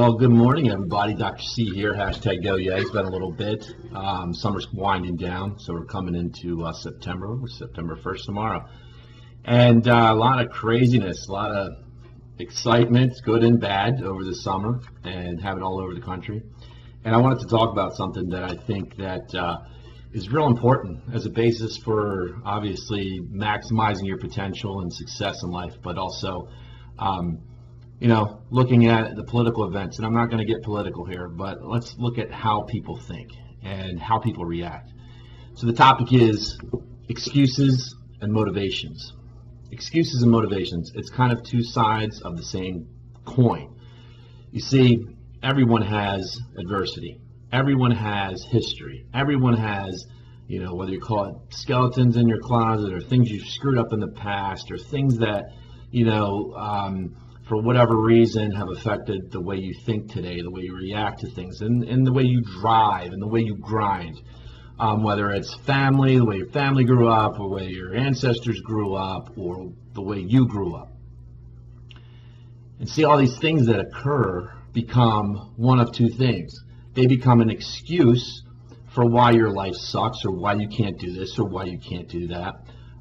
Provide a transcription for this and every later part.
Well, good morning, everybody. Dr. C here, hashtag Go Yeah. It's been a little bit. Summer's winding down, so we're coming into September. We're September 1st tomorrow. And a lot of craziness, a lot of excitement, good and bad, over the summer, and have it all over the country. And I wanted to talk about something that I think that is real important as a basis for, obviously, maximizing your potential and success in life, but also looking at the political events. And I'm not going to get political here, but let's look at how people think and how people react. So the topic is excuses and motivations. Excuses and motivations. It's kind of two sides of the same coin. You see, everyone has adversity. Everyone has history. Everyone has, whether you call it skeletons in your closet or things you've screwed up in the past or things that, for whatever reason have affected the way you think today, the way you react to things, and the way you drive and the way you grind. Whether it's family, the way your family grew up, or the way your ancestors grew up, or the way you grew up. And see, all these things that occur become one of two things. They become an excuse for why your life sucks, or why you can't do this, or why you can't do that.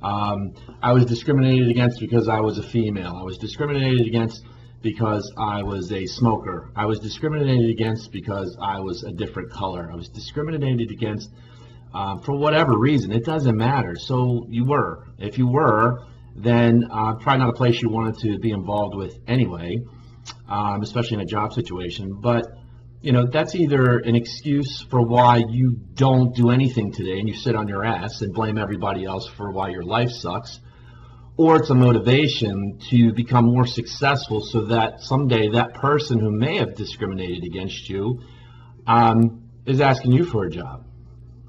I was discriminated against because I was a female. I was discriminated against because I was a smoker. I was discriminated against because I was a different color. I was discriminated against for whatever reason. It doesn't matter. So you were. If you were, then probably not a place you wanted to be involved with anyway, especially in a job situation. But that's either an excuse for why you don't do anything today and you sit on your ass and blame everybody else for why your life sucks, or it's a motivation to become more successful so that someday that person who may have discriminated against you is asking you for a job,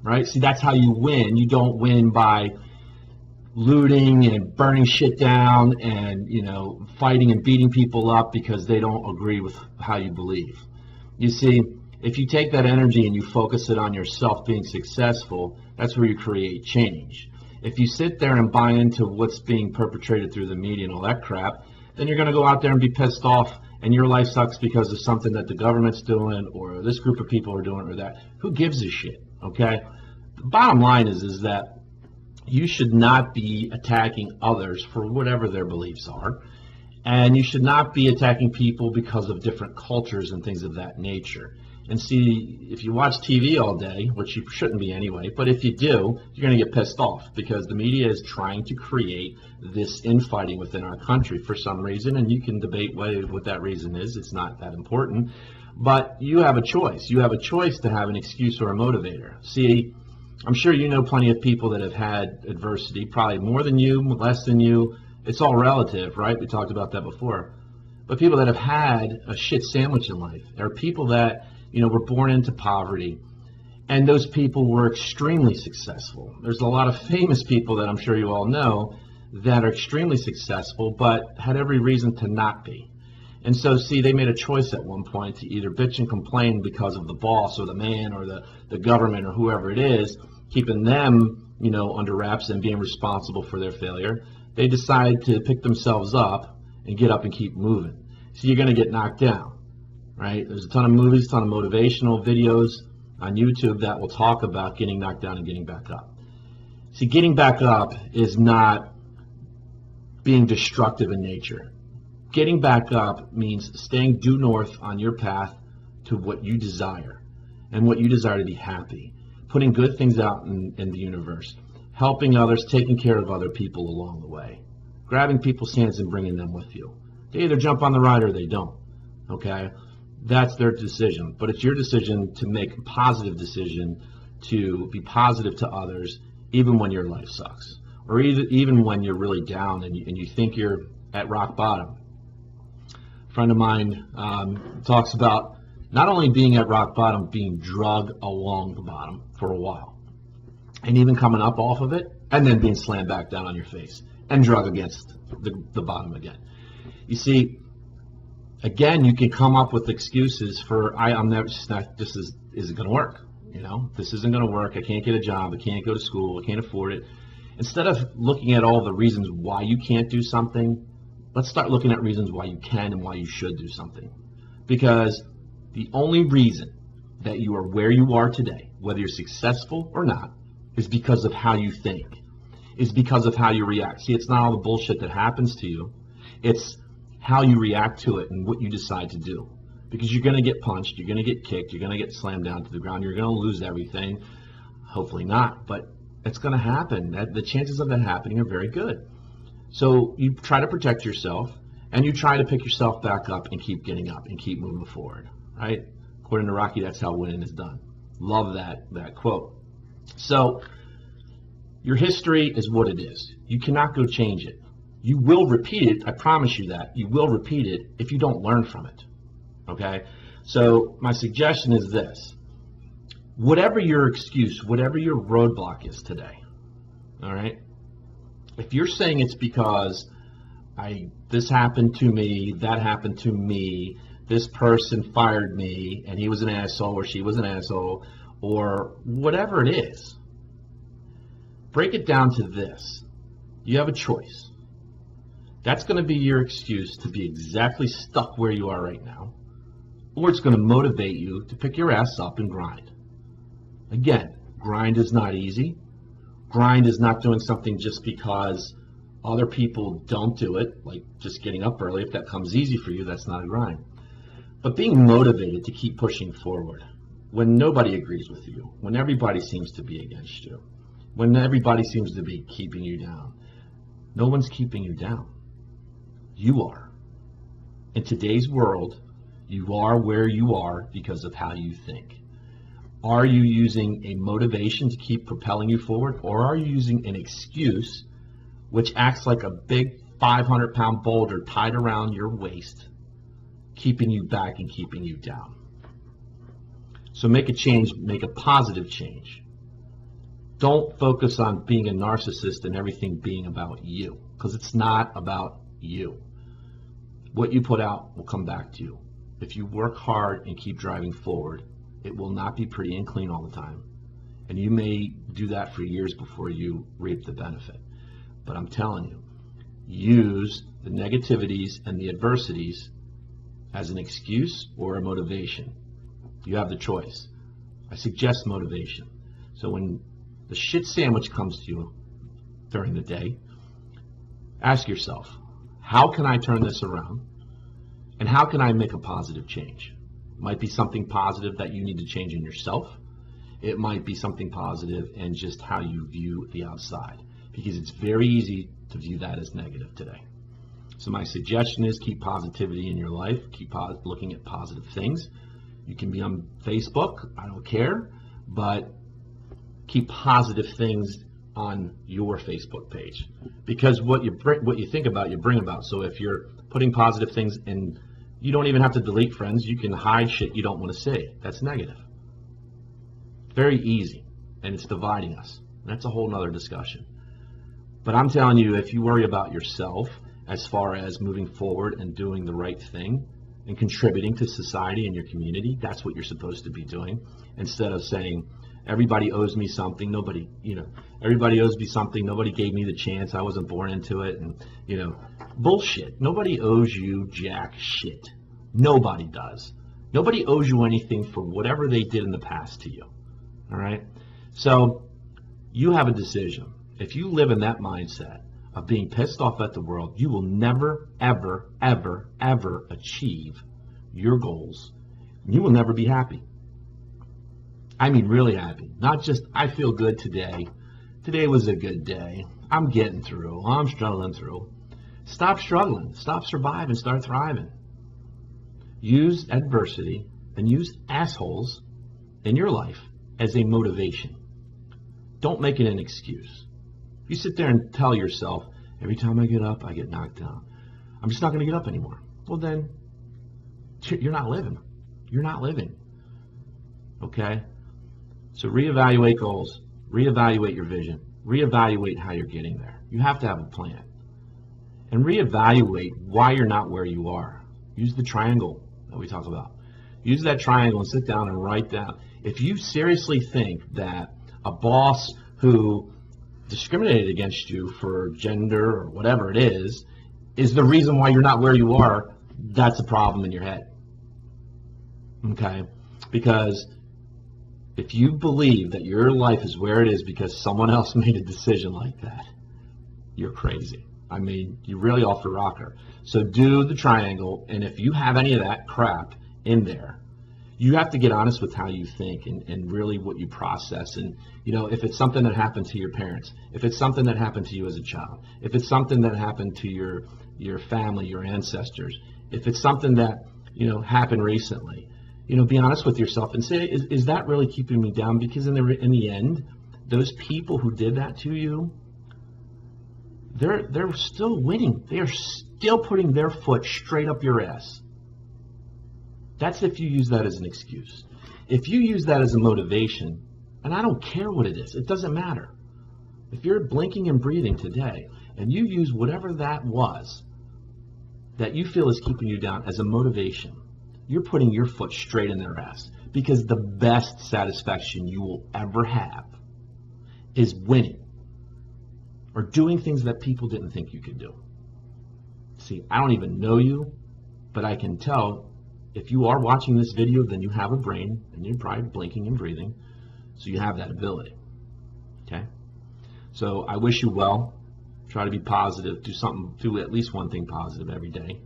right? See, that's how you win. You don't win by looting and burning shit down and, fighting and beating people up because they don't agree with how you believe. You see, if you take that energy and you focus it on yourself being successful, that's where you create change. If you sit there and buy into what's being perpetrated through the media and all that crap, then you're going to go out there and be pissed off and your life sucks because of something that the government's doing or this group of people are doing or that. Who gives a shit, okay? The bottom line is that you should not be attacking others for whatever their beliefs are. And you should not be attacking people because of different cultures and things of that nature. And see, if you watch TV all day, which you shouldn't be anyway, but if you do, you're going to get pissed off because the media is trying to create this infighting within our country for some reason, and you can debate what that reason is. It's not that important. But you have a choice. You have a choice to have an excuse or a motivator. See, I'm sure you know plenty of people that have had adversity, probably more than you, less than you. It's all relative, right? We talked about that before. But people that have had a shit sandwich in life, there are people that, were born into poverty, and those people were extremely successful. There's a lot of famous people that I'm sure you all know that are extremely successful, but had every reason to not be. And so, see, they made a choice at one point to either bitch and complain because of the boss or the man or the government or whoever it is, keeping them, under wraps and being responsible for their failure. They decide to pick themselves up and get up and keep moving. So you're going to get knocked down, right? There's a ton of movies, a ton of motivational videos on YouTube that will talk about getting knocked down and getting back up. See, getting back up is not being destructive in nature. Getting back up means staying due north on your path to what you desire and what you desire to be happy, putting good things out in the universe, helping others, taking care of other people along the way, grabbing people's hands and bringing them with you. They either jump on the ride or they don't, okay? That's their decision, but it's your decision to make a positive decision to be positive to others even when your life sucks, or even when you're really down and you think you're at rock bottom. A friend of mine talks about not only being at rock bottom, being drugged along the bottom for a while, and even coming up off of it, and then being slammed back down on your face and drug against the bottom again. You see, again, you can come up with excuses for, this isn't going to work. This isn't going to work. I can't get a job. I can't go to school. I can't afford it. Instead of looking at all the reasons why you can't do something, let's start looking at reasons why you can and why you should do something. Because The only reason that you are where you are today, whether you're successful or not, is because of how you think, is because of how you react. See, it's not all the bullshit that happens to you. It's how you react to it and what you decide to do. Because you're going to get punched, you're going to get kicked, you're going to get slammed down to the ground, you're going to lose everything. Hopefully not, but it's going to happen. The chances of that happening are very good. So you try to protect yourself, and you try to pick yourself back up and keep getting up and keep moving forward, right? According to Rocky, that's how winning is done. Love that quote. So your history is what it is. You cannot go change it. You will repeat it. I promise you that. You will repeat it if you don't learn from it, okay? So my suggestion is this. Whatever your excuse, whatever your roadblock is today, all right? If you're saying it's because this happened to me, that happened to me, this person fired me, and he was an asshole or she was an asshole, or whatever it is, break it down to this. You have a choice. That's going to be your excuse to be exactly stuck where you are right now, or it's going to motivate you to pick your ass up and grind. Again, grind is not easy. Grind is not doing something just because other people don't do it, like just getting up early. If that comes easy for you, that's not a grind. But being motivated to keep pushing forward when nobody agrees with you, when everybody seems to be against you, when everybody seems to be keeping you down. No one's keeping you down. You are. In today's world, you are where you are because of how you think. Are you using a motivation to keep propelling you forward, or are you using an excuse which acts like a big 500-pound boulder tied around your waist, keeping you back and keeping you down? So make a change, make a positive change. Don't focus on being a narcissist and everything being about you, because it's not about you. What you put out will come back to you. If you work hard and keep driving forward, it will not be pretty and clean all the time. And you may do that for years before you reap the benefit. But I'm telling you, use the negativities and the adversities as an excuse or a motivation. You have the choice. I suggest motivation. So when the shit sandwich comes to you during the day, ask yourself, how can I turn this around? And how can I make a positive change? It might be something positive that you need to change in yourself. It might be something positive in just how you view the outside, because it's very easy to view that as negative today. So my suggestion is keep positivity in your life. Keep looking at positive things. You can be on Facebook, I don't care, but keep positive things on your Facebook page, because what you think about, you bring about. So if you're putting positive things in, you don't even have to delete friends. You can hide shit you don't want to see. That's negative. Very easy, and it's dividing us. That's a whole nother discussion. But I'm telling you, if you worry about yourself as far as moving forward and doing the right thing and contributing to society and your community, that's what you're supposed to be doing, instead of saying, everybody owes me something, everybody owes me something, nobody gave me the chance, I wasn't born into it, and, bullshit. Nobody owes you jack shit. Nobody does. Nobody owes you anything for whatever they did in the past to you, all right? So you have a decision. If you live in that mindset of being pissed off at the world, you will never, ever, ever, ever achieve your goals. You will never be happy. I mean, really happy. Not just, I feel good today. Today was a good day. I'm getting through. I'm struggling through. Stop struggling. Stop surviving. Start thriving. Use adversity and use assholes in your life as a motivation. Don't make it an excuse. You sit there and tell yourself, every time I get up, I get knocked down. I'm just not going to get up anymore. Well, then, you're not living. You're not living. Okay? So reevaluate goals, reevaluate your vision, reevaluate how you're getting there. You have to have a plan. And reevaluate why you're not where you are. Use the triangle that we talk about. Use that triangle and sit down and write down. If you seriously think that a boss who discriminated against you for gender or whatever it is the reason why you're not where you are, that's a problem in your head. okay? Because if you believe that your life is where it is because someone else made a decision like that, you're crazy. I mean, you're really off the rocker. So do the triangle, and if you have any of that crap in there, you have to get honest with how you think and really what you process. And, you know, if it's something that happened to your parents, if it's something that happened to you as a child, if it's something that happened to your family, your ancestors, if it's something that, you know, happened recently, you know, be honest with yourself and say, is that really keeping me down? Because in the end, those people who did that to you, they're still winning. They are still putting their foot straight up your ass. That's if you use that as an excuse. If you use that as a motivation, and I don't care what it is, it doesn't matter. If you're blinking and breathing today, and you use whatever that was that you feel is keeping you down as a motivation, you're putting your foot straight in their ass. Because the best satisfaction you will ever have is winning or doing things that people didn't think you could do. See, I don't even know you, but I can tell if you are watching this video, then you have a brain, and you're probably blinking and breathing, so you have that ability, okay? So I wish you well. Try to be positive. Do at least one thing positive every day.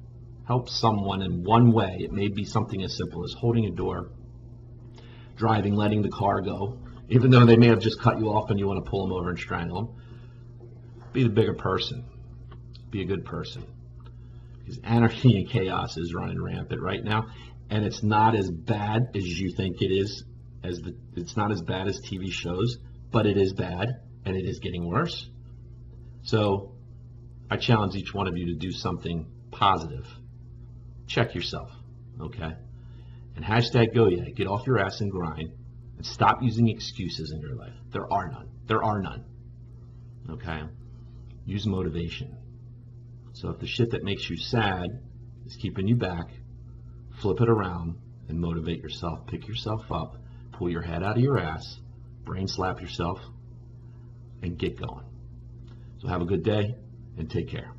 Help someone in one way. It may be something as simple as holding a door, driving, letting the car go, even though they may have just cut you off and you want to pull them over and strangle them. Be the bigger person. Be a good person. Because anarchy and chaos is running rampant right now, and it's not as bad as you think it is. It's not as bad as TV shows, but it is bad, and it is getting worse. So I challenge each one of you to do something positive. Check yourself, okay? And hashtag go yeah. Get off your ass and grind, and stop using excuses in your life. There are none. There are none. Okay? Use motivation. So if the shit that makes you sad is keeping you back, flip it around and motivate yourself. Pick yourself up, pull your head out of your ass, brain slap yourself, and get going. So have a good day and take care.